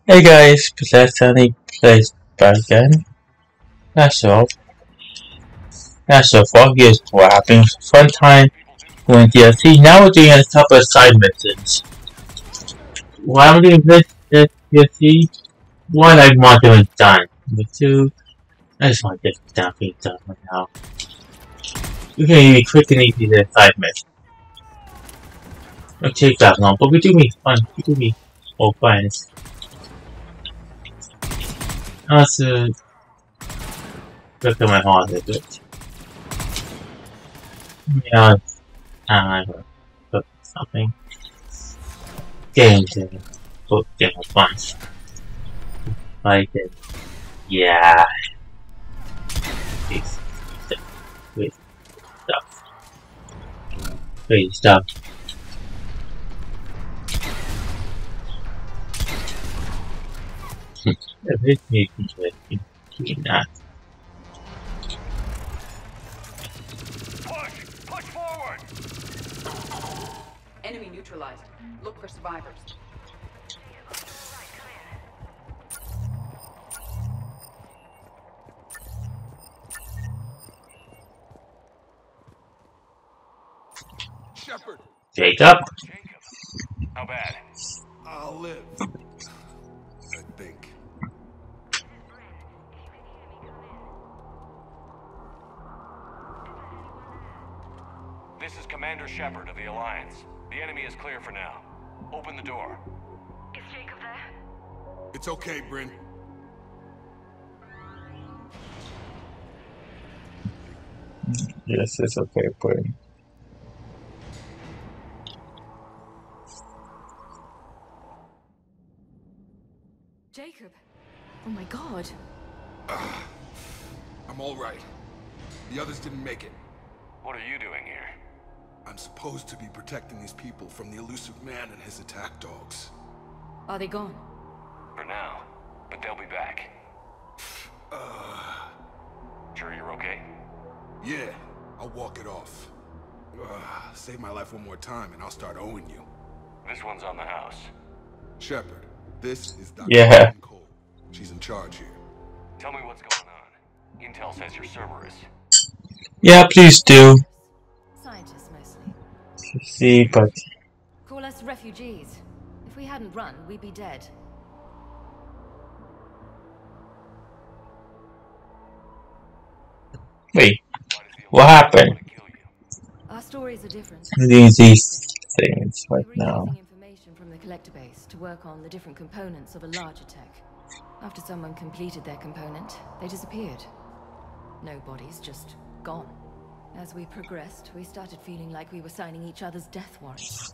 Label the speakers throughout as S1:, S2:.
S1: Hey guys, Possessed Honey plays back again. That's all. That's so far. Here's what happens. Fun time going DLC. Now we're doing a couple of side missions. Why am I doing this DLC? One, I want to get done. Number two, I just want to get damn thing done right now. We can be quick and easy the side mission. It takes that long, but we do meet fun. We do meet old friends. Also, look at my heart a bit. Yeah, I will put something. Games and book game of fun. Like it. Yeah. It's great stuff. Great stuff. This makes me doing that.
S2: Push forward! Enemy neutralized. Look for survivors.
S3: Shepard!
S1: Jacob?
S2: How bad?
S3: I'll live. I think.
S2: This is Commander Shepard of the Alliance. The enemy is clear for now. Open the door.
S4: Is Jacob there?
S3: It's okay, Bryn.
S1: Yes, it's okay, but
S4: Jacob? Oh my god.
S3: I'm all right. The others didn't make it.
S2: What are you doing here?
S3: I'm supposed to be protecting these people from the elusive man and his attack dogs.
S4: Are they gone?
S2: For now. But they'll be back. Sure you're okay?
S3: Yeah, I'll walk it off. Save my life one more time and I'll start owing you.
S2: This one's on the house.
S3: Shepard, this is Dr.
S1: Yeah.
S3: Cole. She's in charge here.
S2: Tell me what's going on. Intel says you're Cerberus.
S1: yeah, please do.
S4: Scientists mostly.
S1: See, but
S4: Call us refugees. If we hadn't run, we'd be dead.
S1: wait,
S2: Why does the
S1: what
S2: Alliance
S1: happened?
S2: want to kill you?
S4: Our stories are different.
S1: These things
S4: We
S1: right
S4: were
S1: now.
S4: using information from the collector base to work on the different components of a larger tech. After someone completed their component, they disappeared. No bodies, just gone. As we progressed, we started feeling like we were signing each other's death warrants.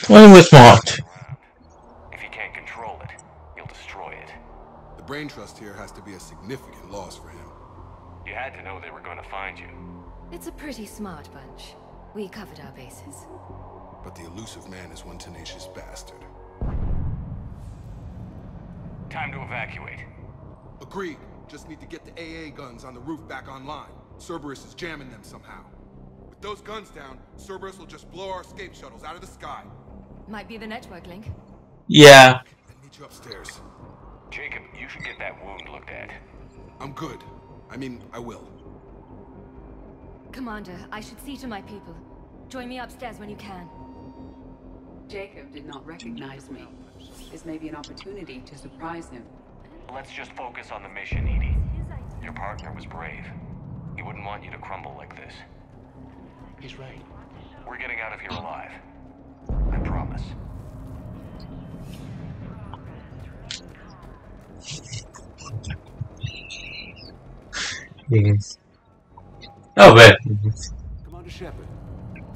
S1: When was smart.
S2: Around. If you can't control it, you'll destroy it.
S3: The brain trust here has to be a significant loss for him.
S2: You had to know they were going to find you.
S4: It's a pretty smart bunch. We covered our bases.
S3: But the elusive man is one tenacious bastard.
S2: Time to evacuate.
S3: Agreed. Just need to get the AA guns on the roof back online. Cerberus is jamming them somehow. With those guns down, Cerberus will just blow our escape shuttles out of the sky.
S4: Might be the network link.
S1: Yeah.
S3: I need you upstairs.
S2: Jacob, you should get that wound looked at.
S3: I'm good. I mean, I will.
S4: Commander, I should see to my people. Join me upstairs when you can.
S5: Jacob did not recognize me. This may be an opportunity to surprise him.
S2: Let's just focus on the mission, Edie. Your partner was brave. He wouldn't want you to crumble like this.
S6: He's right.
S2: We're getting out of here alive. I promise.
S1: Yes. Oh, wait.
S6: Commander Shepard,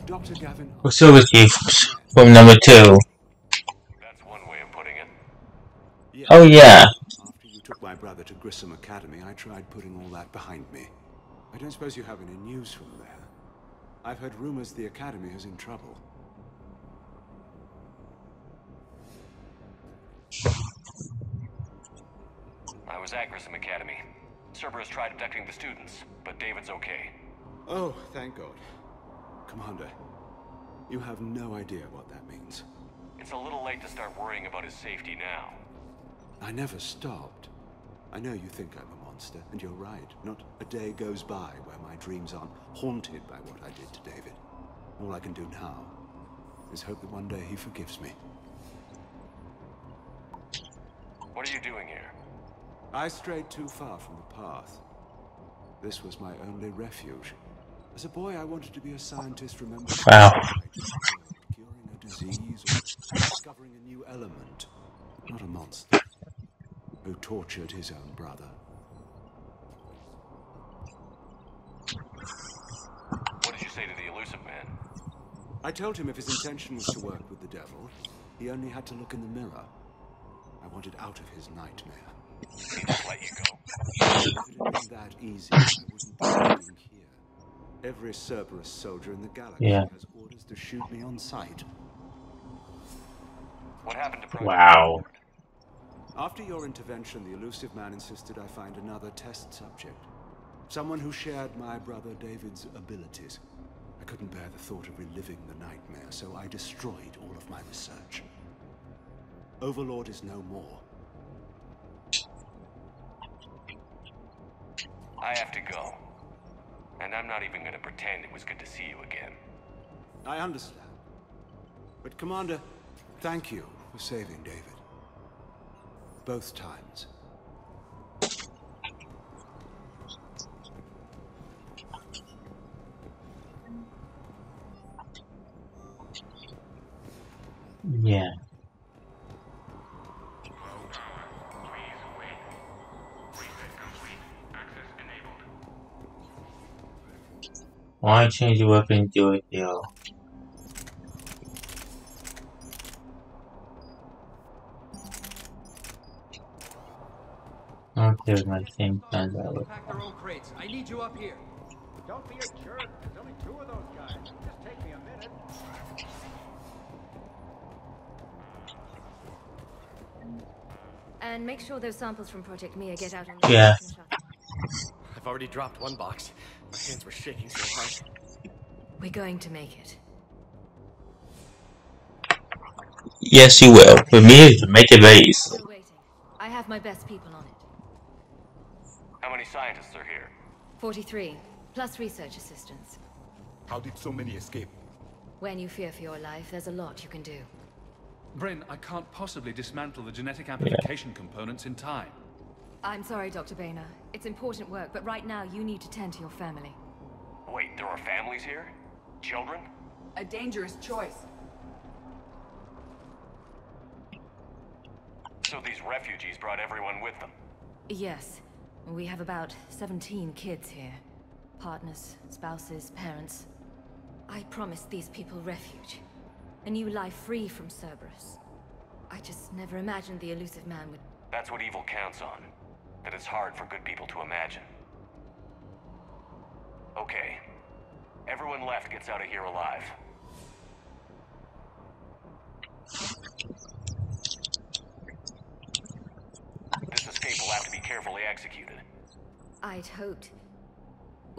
S6: Dr. Gavin.
S1: So was he from number 2.
S2: That's one way of putting it.
S6: Yeah.
S1: Oh, yeah.
S6: After you took my brother to Grissom Academy, I tried putting all that behind me. I don't suppose you have any news from there. I've heard rumors the Academy is in trouble.
S2: I was at Grissom Academy. Cerberus tried abducting the students, but David's okay.
S6: Oh, thank God. Commander, you have no idea what that means.
S2: It's a little late to start worrying about his safety now.
S6: I never stopped. I know you think I'm a monster, and you're right. Not a day goes by where my dreams aren't haunted by what I did to David. All I can do now is hope that one day he forgives me.
S2: What are you doing here?
S6: I strayed too far from the path. This was my only refuge. As a boy, I wanted to be a scientist, remember?
S1: Wow.
S6: Curing a disease or discovering a new element. Not a monster who tortured his own brother.
S2: What did you say to the elusive man?
S6: I told him if his intention was to work with the devil, he only had to look in the mirror. I wanted out of his nightmare.
S2: He just let you go.
S6: If it had been that easy, I wouldn't be standing here. Every Cerberus soldier in the galaxy has orders to shoot me on sight.
S2: What happened to Project
S1: Wow.
S2: Vanguard?
S6: After your intervention, the elusive man insisted I find another test subject. Someone who shared my brother David's abilities. I couldn't bear the thought of reliving the nightmare, so I destroyed all of my research. Overlord is no more.
S2: I have to go. And I'm not even going to pretend it was good to see you again.
S6: I understand. But Commander, thank you for saving David. Both times.
S1: Yeah. Why change the weapon? Do it, yo. There's my same gun that way.
S7: Pack their own crates. I need you up here.
S8: Don't be a jerk. There's only 2 of those guys. Just take me a minute.
S4: And make sure those samples from Project Mia get out on the
S1: Yeah.
S9: I've already dropped one box. My hands were shaking so hard.
S4: We're going to make it.
S1: Yes, you will. For me, to make it very easy.
S4: Still waiting. I have my best people on it.
S2: How many scientists are here?
S4: 43, plus research assistants.
S3: How did so many escape?
S4: When you fear for your life, there's a lot you can do.
S7: Bryn, I can't possibly dismantle the genetic amplification components in time.
S4: I'm sorry, Dr. Boehner. It's important work, but right now you need to tend to your family.
S2: Wait, there are families here? Children?
S5: A dangerous choice.
S2: So these refugees brought everyone with them?
S4: Yes. We have about 17 kids here. Partners, spouses, parents. I promised these people refuge. A new life free from Cerberus. I just never imagined the elusive man would...
S2: That's what evil counts on. That it's hard for good people to imagine. Okay. Everyone left gets out of here alive. This escape will have to be carefully executed.
S4: I'd hoped.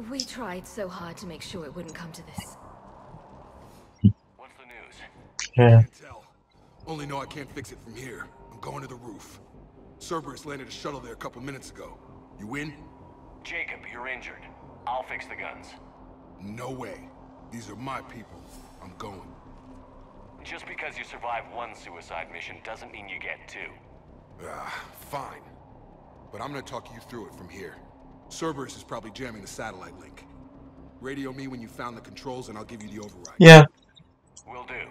S4: We tried so hard to make sure it wouldn't come to this.
S2: What's the news?
S1: Yeah.
S3: Can't tell. Only know I can't fix it from here. I'm going to the roof. Cerberus landed a shuttle there a couple minutes ago. You in?
S2: Jacob, you're injured. I'll fix the guns.
S3: No way. These are my people. I'm going.
S2: Just because you survived one suicide mission doesn't mean you get 2.
S3: Fine. But I'm gonna talk you through it from here. Cerberus is probably jamming the satellite link. Radio me when you found the controls and I'll give you the override.
S1: Yeah.
S2: Will do.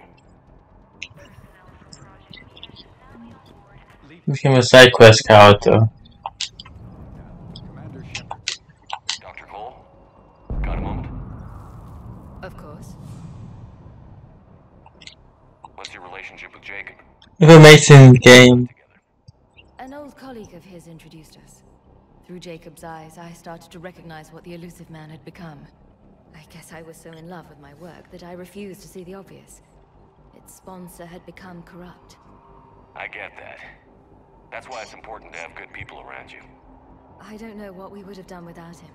S1: Became a side quest character.
S8: Commander Shepard.
S2: Dr. Cole? Got a moment?
S4: Of course.
S2: What's your relationship with Jacob?
S1: Information game.
S2: Together.
S4: An old colleague of his introduced us. Through Jacob's eyes, I started to recognize what the elusive man had become. I guess I was so in love with my work that I refused to see the obvious. Its sponsor had become corrupt.
S2: I get that. That's why it's important to have good people around you.
S4: I don't know what we would have done without him.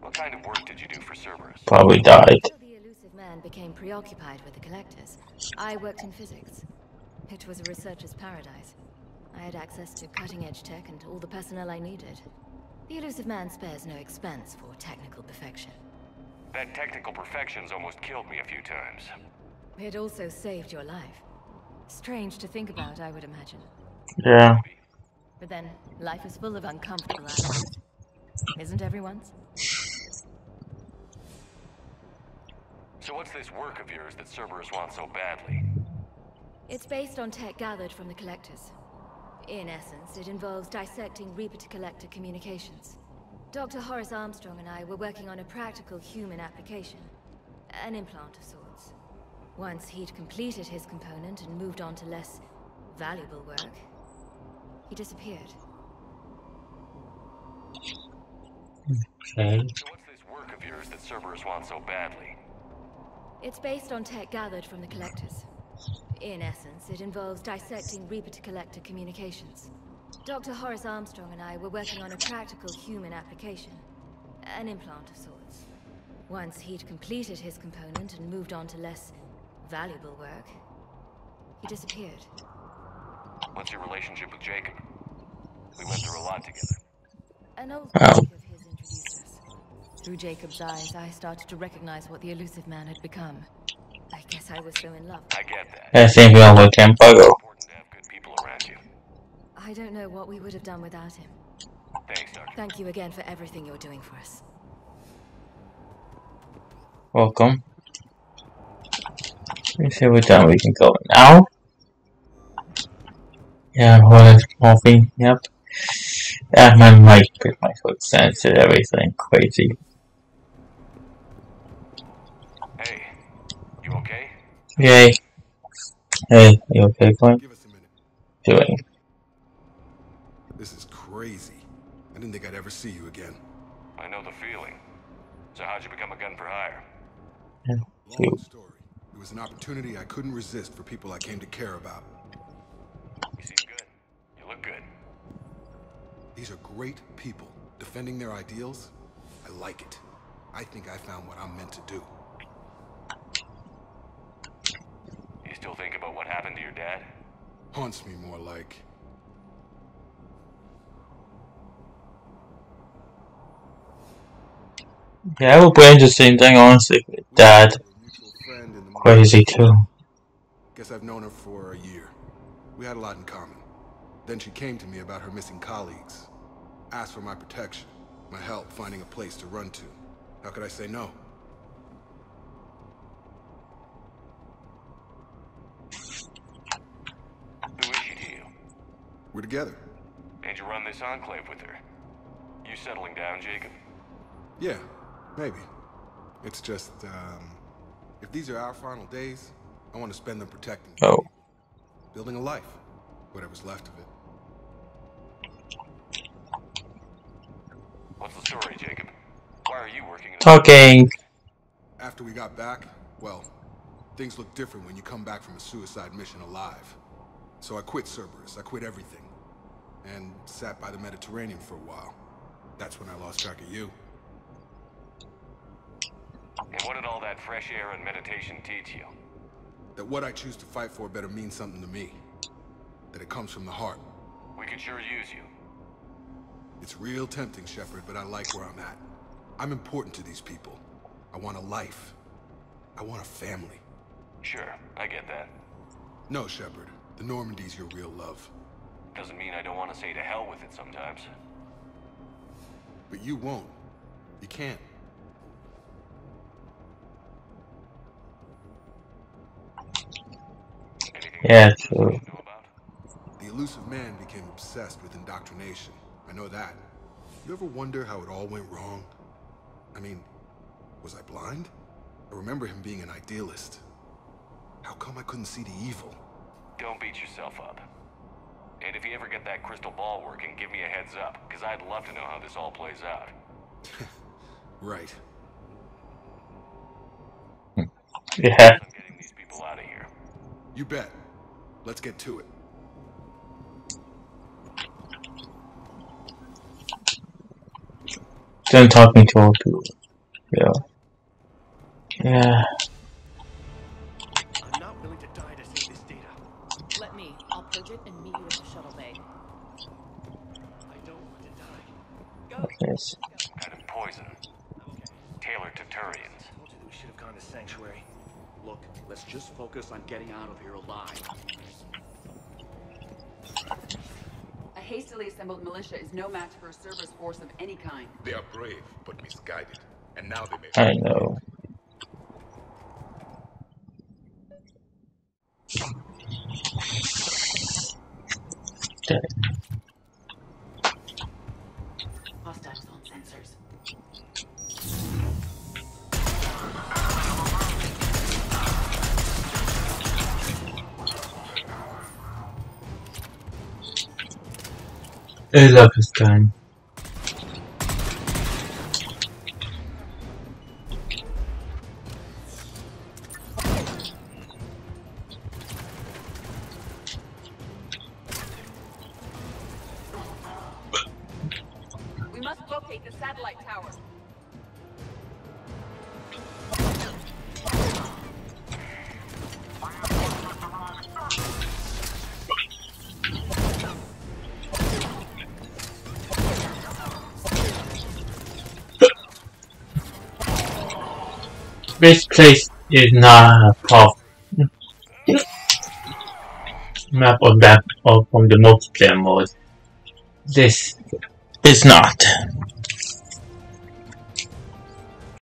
S2: What kind of work did you do for Cerberus?
S1: Probably died.
S4: Until the elusive man man became preoccupied with the collectors, I worked in physics. It was a researcher's paradise. I had access to cutting-edge tech and all the personnel I needed. The Illusive Man spares no expense for technical perfection.
S2: That technical perfection's almost killed me a few times.
S4: It also saved your life. Strange to think about, I would imagine.
S1: Yeah.
S4: But then, life is full of uncomfortable hours. Isn't everyone's?
S2: So what's this work of yours that Cerberus wants so badly?
S4: It's based on tech gathered from the Collectors. In essence, it involves dissecting Reaper-to-Collector communications. Dr. Horace Armstrong and I were working on a practical human application. An implant of sorts. Once he'd completed his component and moved on to less valuable work, he disappeared.
S1: Okay.
S2: So what's this work of yours that Cerberus wants so badly?
S4: It's based on tech gathered from the Collectors. In essence, it involves dissecting Reaper-to-Collector communications. Dr. Horace Armstrong and I were working on a practical human application. An implant of sorts. Once he'd completed his component and moved on to less valuable work, he disappeared.
S2: What's your relationship with Jacob? We went through a lot together.
S4: An old
S1: Oh.
S4: colleague of his introduced us. Through Jacob's eyes, I started to recognize what the Illusive Man had become. I guess I was so in love.
S2: I get that.
S1: I think we all can Pago.
S2: It's important to have good people around you.
S4: I don't know what we would have done without him.
S2: Thanks, Doctor.
S4: Thank you again for everything you're doing for us.
S1: Welcome. Let's see what time we can go now. Yeah, one small thing, yep. Yeah, my mic was censored, everything crazy.
S2: Hey, you okay?
S1: Yay. Hey, you okay, Glenn?
S3: Give us a minute.
S1: Doing.
S3: This is crazy. I didn't think I'd ever see you again.
S2: I know the feeling. So how'd you become a gun for hire?
S3: Long story. It was an opportunity I couldn't resist for people I came to care about.
S2: You seem good. You look good.
S3: These are great people, defending their ideals. I like it. I think I found what I'm meant to do.
S2: You still think about what happened to your dad?
S3: Haunts me more like.
S1: Yeah, it would be interesting thing, honestly. Dad,
S3: Mutual friend in the
S1: crazy too.
S3: Guess I've known her for a year. We had a lot in common. Then she came to me about her missing colleagues. Asked for my protection, my help finding a place to run to. How could I say no?
S2: Who is she to you?
S3: We're together.
S2: And you run this enclave with her? You settling down, Jacob?
S3: Yeah, maybe. It's just, if these are our final days, I want to spend them protecting
S1: Oh.
S3: people. Building a life. Whatever's left of it.
S2: What's the story, Jacob? Why are you working in
S1: Talking.
S3: After we got back, well, things look different when you come back from a suicide mission alive. So I quit Cerberus, I quit everything. And sat by the Mediterranean for a while. That's when I lost track of you.
S2: And what did all that fresh air and meditation teach you?
S3: That what I choose to fight for better mean something to me. That it comes from the heart.
S2: We could sure use you.
S3: It's real tempting, Shepard, but I like where I'm at. I'm important to these people. I want a life. I want a family.
S2: Sure, I get that.
S3: No, Shepard. The Normandy's your real love.
S2: Doesn't mean I don't want to say to hell with it sometimes.
S3: But you won't. You can't.
S2: Anything
S1: Yeah,
S2: else
S1: true.
S2: you know about?
S3: The Illusive Man became obsessed with indoctrination. I know that. You ever wonder how it all went wrong? I mean, was I blind? I remember him being an idealist. How come I couldn't see the evil?
S2: Don't beat yourself up. And if you ever get that crystal ball working, give me a heads up, because I'd love to know how this all plays out.
S3: Right.
S1: Yeah.
S2: I'm getting these people out of here.
S3: You bet. Let's get to it.
S1: Then talking to all people. Yeah. Yeah.
S10: purge it and meet you at the shuttle bay.
S9: I don't want to die. Go!
S1: Yes.
S2: Kind of poison.
S9: Okay.
S2: Tailored to Turians.
S9: Told you that we should have gone to Sanctuary. Look, let's just focus on getting out of here alive.
S5: A hastily assembled militia is no match for a Cerberus force of any kind.
S11: They are brave, but misguided. And now they may...
S1: I know.
S5: Hostiles on sensors.
S1: I love this gun.
S5: We must locate the satellite tower.
S1: This place is not a pop map on that or from the multiplayer mode. This is not.